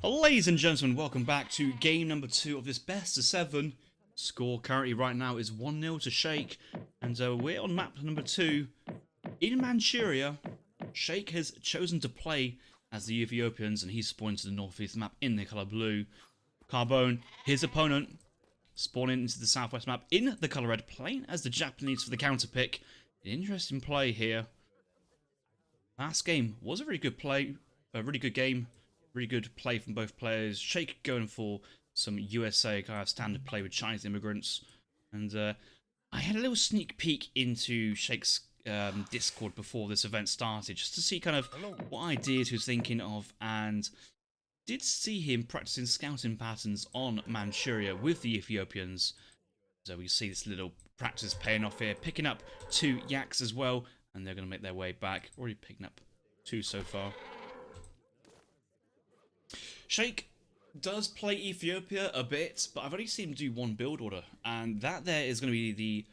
Ladies and gentlemen, welcome back to game number 2 of this best of 7. Score currently right now is 1-0 to Sheikh, and we're on map number 2 in Manchuria. Sheikh has chosen to play as the Ethiopians, and he's spawned to the northeast map in the colour blue. Carbone, his opponent, spawning into the southwest map in the colour red, playing as the Japanese for the counter pick. An interesting play here. Last game was a really good play, a really good game. Really good play from both players. Sheikh going for some USA kind of standard play with Chinese immigrants. And I had a little sneak peek into Sheikh's Discord before this event started, just to see kind of what ideas he was thinking of, and did see him practicing scouting patterns on Manchuria with the Ethiopians. So we see this little practice paying off here, picking up 2 yaks as well, and they're going to make their way back. Already picking up 2 so far. Sheikh does play Ethiopia a bit, but I've only seen him do 1 build order, and that there is going to be the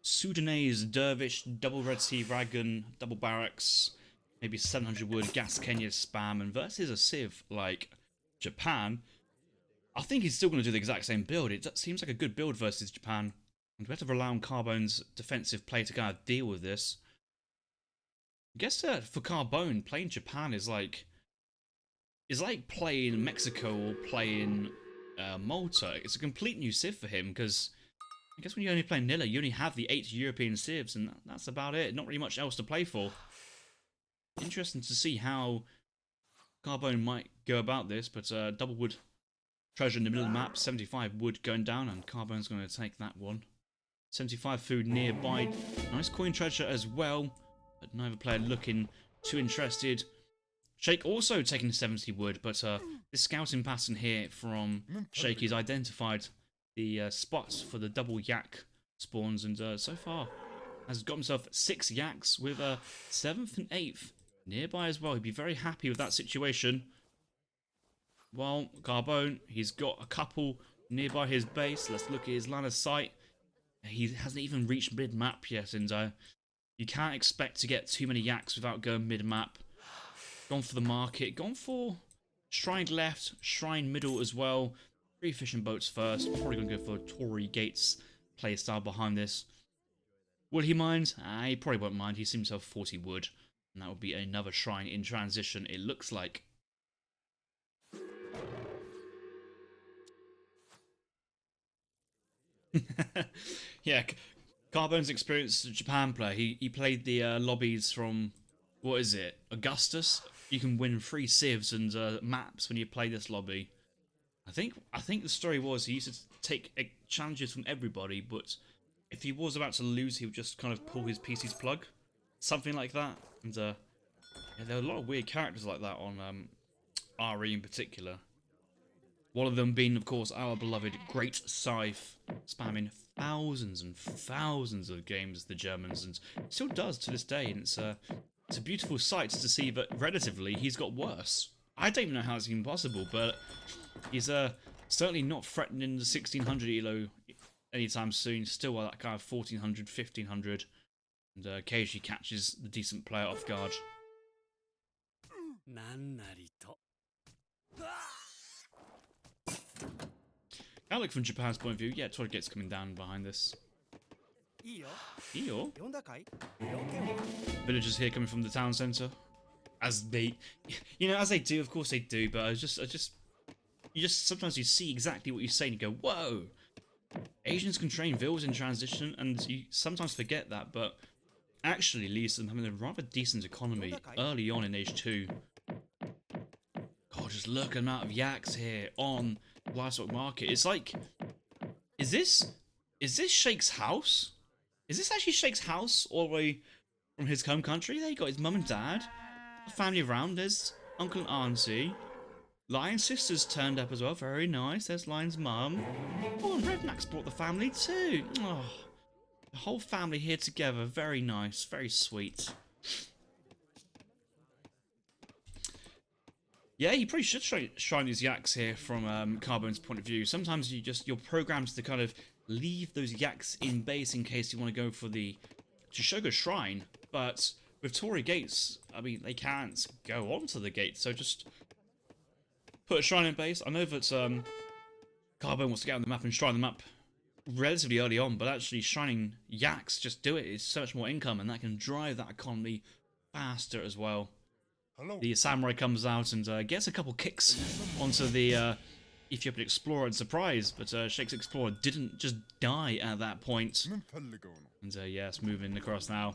Sudanese Dervish, double Red Sea Dragon, double barracks, maybe 700 wood, gas Kenya spam, and versus a Civ like Japan. I think he's still going to do the exact same build. It seems like a good build versus Japan, and we have to rely on Carbone's defensive play to kind of deal with this. I guess for Carbone, playing Japan is like playing Mexico or playing Malta. It's a complete new civ for him, because I guess when you only play Nilla, you only have the 8 European civs, and that's about it. Not really much else to play for. Interesting to see how Carbone might go about this, but double wood treasure in the middle of the map, 75 wood going down, and Carbone's going to take that one. 75 food nearby. Nice coin treasure as well, but neither player looking too interested. Sheikh also taking 70 wood, but this scouting pattern here from Sheikh, he's identified the spots for the double yak spawns, and so far has got himself 6 yaks with 7th and 8th nearby as well. He'd be very happy with that situation. While Carbone, he's got a couple nearby his base. Let's look at his line of sight. He hasn't even reached mid-map yet, and you can't expect to get too many yaks without going mid-map. Gone for the market, gone for shrine left, shrine middle as well. 3 fishing boats first. Probably going to go for Tory Gates playstyle behind this. Will he mind? He probably won't mind. He seems to have 40 wood, and that would be another shrine in transition, it looks like. Yeah, Carbone's experienced Japan player. He played the lobbies from, what is it, Augustus? You can win free civs and maps when you play this lobby. I think the story was he used to take challenges from everybody, but if he was about to lose, he would just kind of pull his PC's plug, something like that. And yeah, there are a lot of weird characters like that on RE in particular. One of them being, of course, our beloved Great Scythe, spamming thousands and thousands of games, the Germans, and still does to this day. And it's a beautiful sight to see that relatively he's got worse. I don't even know how it's even possible, but he's certainly not threatening the 1600 elo anytime soon. Still at that kind of 1400, 1500, and occasionally catches the decent player off guard. I look from Japan's point of view. Yeah, Tory Gates coming down behind this. Iyo? Villagers here coming from the town centre, as they, as they do. Of course they do. But you just sometimes you see exactly what you say and you go, whoa. Asians can train villas in transition, and you sometimes forget that, but actually leads to them having a rather decent economy early on in Age 2. God, just look at the amount of yaks here on livestock market. It's like, is this Sheikh's house? Is this actually Sheikh's house all the way from his home country? There you got his mum and dad, a family around. There's uncle and auntie. Lion's sister's turned up as well. Very nice. There's Lion's mum. Oh, and Redknack's brought the family too. Oh, the whole family here together. Very nice. Very sweet. Yeah, you probably should shrine these yaks here from Carbone's point of view. Sometimes you're programmed to kind of leave those yaks in base in case you want to go for the Shishoga shrine. But with Tory Gates, I mean, they can't go onto the gate, so just put a shrine in base. I know that Carbone wants to get on the map and shrine the map relatively early on, but actually shrining Yaks, just do it. It's so much more income, and that can drive that economy faster as well. The samurai comes out and gets a couple kicks onto the Ethiopian explorer and surprise, but Sheikh's explorer didn't just die at that point. And yes, moving across now.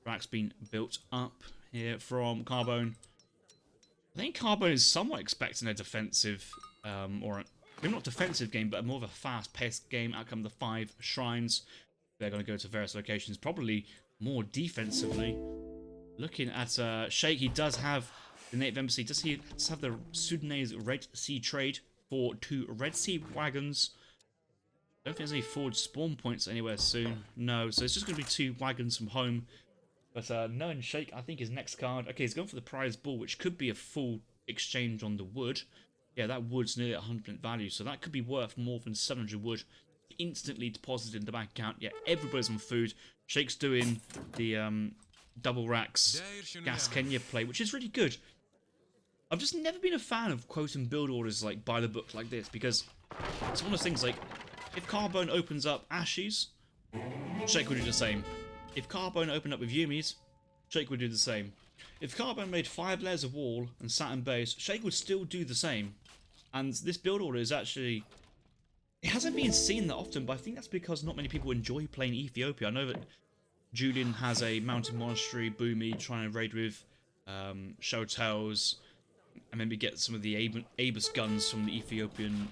Rack's been built up here from Carbone. I think Carbone is somewhat expecting a defensive, or maybe not defensive game, but more of a fast-paced game. Out come the 5 shrines. They're going to go to various locations, probably more defensively. Looking at Sheikh, he does have the native embassy. Does he have the Sudanese Red Sea trade for 2 Red Sea wagons? I don't think there's any forward spawn points anywhere soon. No, so it's just going to be 2 wagons from home. But knowing Sheikh, I think his next card... Okay, he's going for the prize bull, which could be a full exchange on the wood. Yeah, that wood's nearly 100% value, so that could be worth more than 700 wood. Instantly deposited in the bank account. Yeah, everybody's on food. Sheikh's doing the double racks gas Kenya play, which is really good. I've just never been a fan of quoting build orders like by the book like this, because it's one of those things like, if Carbone opens up Ashes, Sheikh would do the same. If Carbone opened up with Yumi's, Sheikh would do the same. If Carbone made 5 layers of wall and sat in base, Sheikh would still do the same. And this build order is actually... It hasn't been seen that often, but I think that's because not many people enjoy playing Ethiopia. I know that Julian has a mountain monastery, Boomy, trying to raid with Showtails, and maybe get some of the Abus guns from the Ethiopian...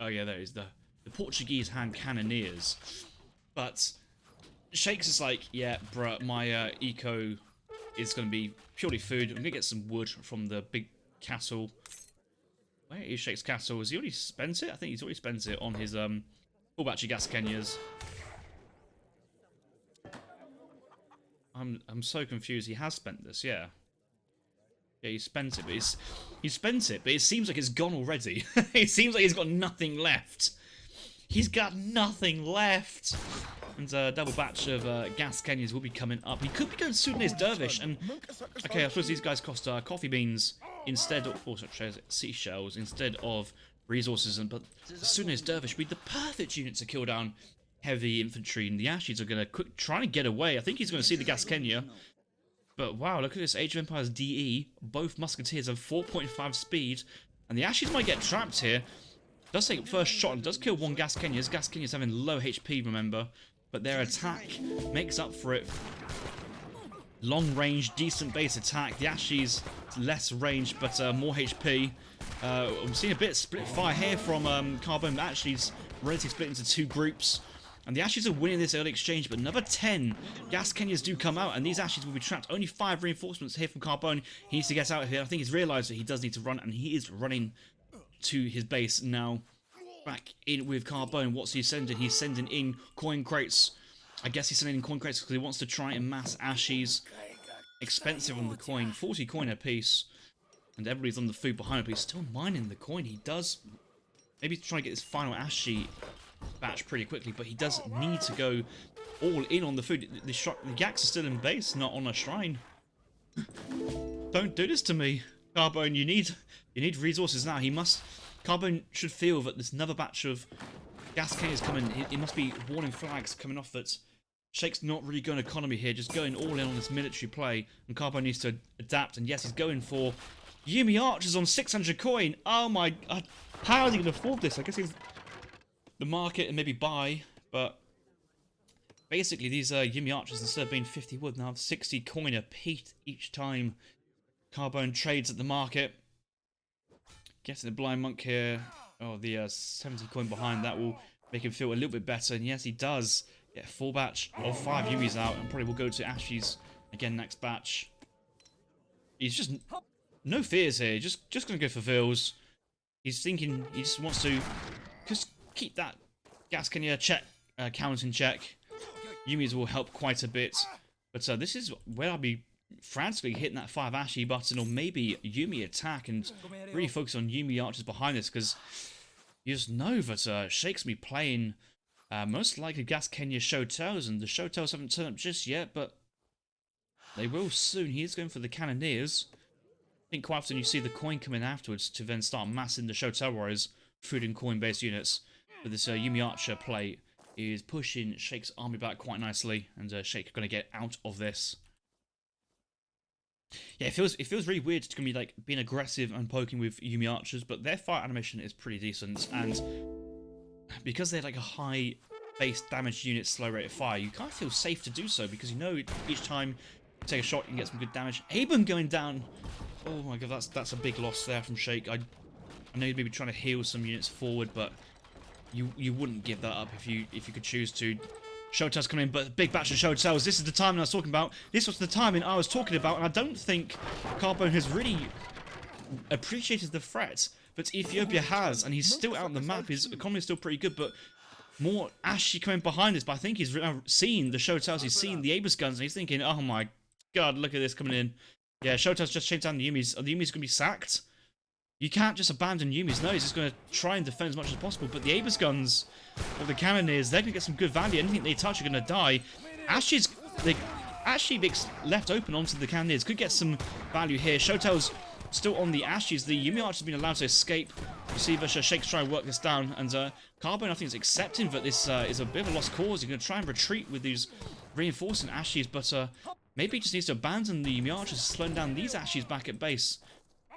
Oh yeah, there is the Portuguese hand cannoneers. But Sheikh's is like, yeah, bruh, my eco is going to be purely food. I'm going to get some wood from the big castle. Where is Sheikh's castle? Has he already spent it? I think he's already spent it on his full batch of gas Kenyas. I'm so confused. He has spent this, yeah. Yeah, he spent it, but it seems like it's gone already. It seems like he's got nothing left. He's got nothing left. And a double batch of gas Kenyas will be coming up. He could be going Sudanese Dervish, and okay, I suppose these guys cost coffee beans instead of, or seashells instead of resources. But Sudanese Dervish would be the perfect unit to kill down heavy infantry, and the Ashes are going to try and get away. I think he's going to see the gas Kenya. But wow, look at this Age of Empires DE. Both musketeers have 4.5 speed, and the Ashes might get trapped here. Does take first shot and does kill 1 gas Kenyas. Gas Kenyas having low HP, remember, but their attack makes up for it. Long range, decent base attack. The Ashes less range, but more HP. I'm seeing a bit split fire here from Carbone. Ashes relatively split into 2 groups. And the Ashes are winning this early exchange, but another 10 gas Kenyas do come out, and these Ashes will be trapped. Only 5 reinforcements here from Carbone. He needs to get out of here. I think he's realised that he does need to run, and he is running to his base now. Back in with Carbone. What's he sending? He's sending in coin crates. I guess he's sending in coin crates because he wants to try and mass Ashes. Expensive on the coin. 40 coin a piece. And everybody's on the food behind him, but he's still mining the coin. He does maybe try to get this final Ashes batch pretty quickly, but he does need to go all in on the food. The Yaks are still in base, not on a shrine. Don't do this to me, Carbone. You need resources now. Carbone should feel that there's another batch of gas Kenyas coming. It must be warning flags coming off that Sheikh's not really going economy here, just going all in on this military play, and Carbone needs to adapt. And yes, he's going for Yumi archers on 600 coin. Oh my god, how is he going to afford this? I guess he's the market and maybe buy, but basically these Yumi archers, instead of being 50 wood, now have 60 coin a piece each time Carbone trades at the market. Getting the blind monk here. Oh, the 70 coin behind that will make him feel a little bit better. And yes, he does get a full batch of 5 Yumis out, and probably will go to Ashes again next batch. He's just no fears here. Just gonna go for Vils. He's thinking he just wants to just keep that gas Kenya check count in check. Yumis will help quite a bit, but this is where I'll be frantically hitting that 5 Ashy button, or maybe Yumi attack, and really focus on Yumi archers behind this, because you just know that Sheikh's be playing most likely gas Kenya Showtails, and the Showtails haven't turned up just yet, but they will soon. He is going for the cannoneers. think quite often you see the coin come in afterwards to then start massing the Shotel Warriors food and coin based units. But this Yumi Archer play is pushing Shake's army back quite nicely, and Shake going to get out of this. Yeah, it feels really weird to be like being aggressive and poking with Yumi Archers, but their fire animation is pretty decent, and because they're like a high base damage unit slow rate of fire, you kind of feel safe to do so because you know each time you take a shot you can get some good damage. Aben going down. Oh my god, that's a big loss there from Shake. I know you'd maybe trying to heal some units forward, but you wouldn't give that up if you could choose to. Showtel's coming in, but big batch of Showtels. This is the timing I was talking about. This was the timing I was talking about, and I don't think Carbone has really appreciated the threat, but Ethiopia has, and he's still out on the map. His economy is still pretty good, but more Ashy coming behind us. But I think he's now seen the Showtels, he's seen the Aegis guns, and he's thinking, oh my god, look at this coming in. Yeah, Showtel's just chased down the Yumis. Are the Yumis going to be sacked? You can't just abandon Yumis. No, he's just going to try and defend as much as possible. But the Aegis guns, or the Cannoneers, they're going to get some good value. Anything they touch are going to die. Ashy's Ashy left open onto the Cannoneers. Could get some value here. Showtel's still on the Ashes. The Yumi Archer's been allowed to escape. You see Shake's trying to work this down. And Carbone, I think, is accepting that this is a bit of a lost cause. He's going to try and retreat with these reinforcing Ashes. But maybe he just needs to abandon the Yumi Archers, slowing down these Ashes back at base.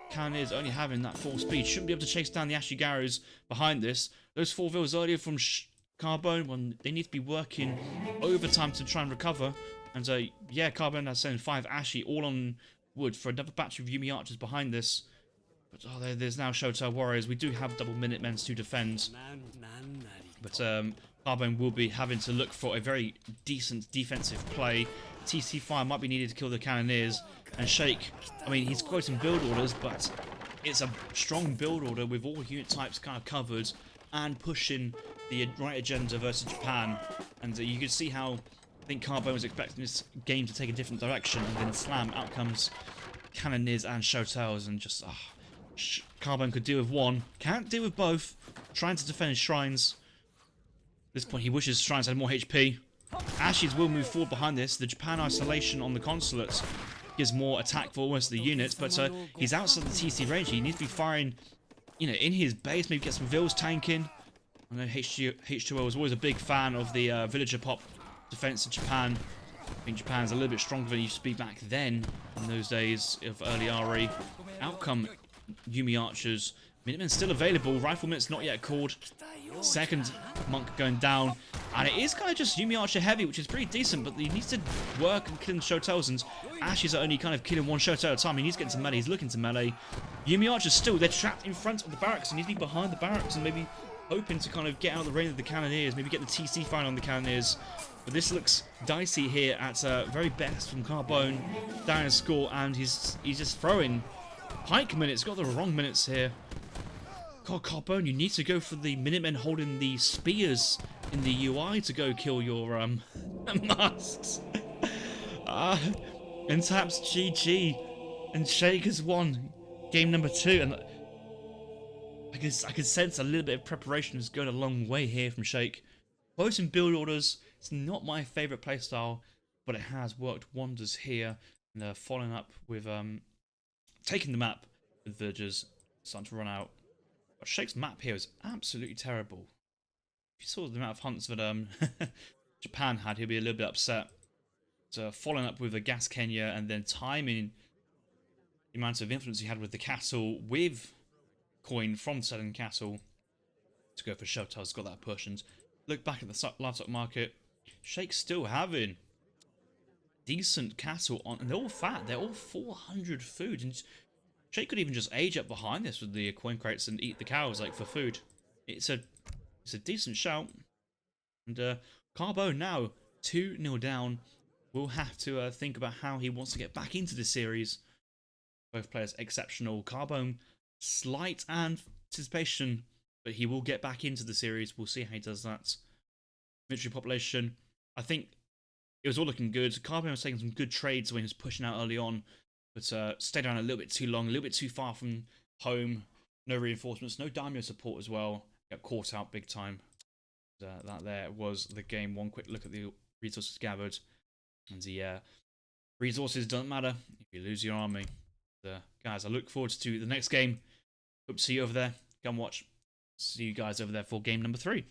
Cannoneers only having that full speed. Shouldn't be able to chase down the Ashy Garrows behind this. Those 4 vills earlier from Carbone, when they need to be working overtime to try and recover. And yeah, Carbone has sent 5 Ashy all on wood for another batch of Yumi Archers behind this. But there's now Shotel Warriors. We do have double Minutemen to defend. But Carbone will be having to look for a very decent defensive play. TC fire might be needed to kill the Cannoneers. And Shake, I mean, he's quoting build orders, but it's a strong build order with all unit types kind of covered and pushing the right agenda versus Japan. And you can see how I think Carbone was expecting this game to take a different direction, and then slam, out comes Cannoneers and Shotels, and just Carbone could deal with one, can't deal with both. Trying to defend his shrines. At this point, he wishes shrines had more HP. Ashes will move forward behind this. The Japan isolation on the consulates gives more attack for almost the units, but he's outside the TC range. He needs to be firing, you know, in his base. Maybe get some vills tanking. I know H2O was always a big fan of the villager pop defense in Japan. I think Japan's a little bit stronger than it used to be back then, in those days of early RE. Outcome Yumi Archers. Minutemen still available. Riflemen's not yet called. Second monk going down. And it is kind of just Yumi Archer heavy, which is pretty decent, but he needs to work and kill Shotels, and Ashes are only kind of killing one Shotel at a time. He needs to get into melee. He's looking to melee. Yumi Archers still, they're trapped in front of the barracks. He needs to be behind the barracks and maybe hoping to kind of get out of the range of the Cannoneers, maybe get the TC fire on the Cannoneers. But this looks dicey here at very best from Carbone. Down his score, and he's just throwing pike minutes. Got the wrong minutes here. God, Carbone, you need to go for the Minutemen holding the spears in the UI to go kill your masks. And taps GG, and Shake has won game number 2, and I can sense a little bit of preparation is going a long way here from Shake. Posting build orders, it's not my favourite playstyle, but it has worked wonders here. And following up with taking the map with villagers starting to run out. But Shake's map here is absolutely terrible. If you saw the amount of hunts that Japan had, he'll be a little bit upset. So following up with the Gas Kenya and then timing the amount of influence he had with the castle with coin from selling castle to go for Showtel's got that push. And look back at the livestock market, Shake's still having decent cattle on, and they're all fat. They're all 400 food, and Shake could even just age up behind this with the coin crates and eat the cows like for food. It's a decent shout. And Carbone now 2-0 down. Will have to think about how he wants to get back into this series. Both players exceptional. Carbone slight anticipation, but he will get back into the series. We'll see how he does that. Military population, I think it was all looking good. Carbone was taking some good trades when he was pushing out early on, but stayed down a little bit too long, a little bit too far from home. No reinforcements, no daimyo support as well. Got caught out big time. That there was the game. One quick look at the resources gathered. And the resources don't matter if you lose your army. Guys, I look forward to the next game. Hope to see you over there. Come watch. See you guys over there for game number 3.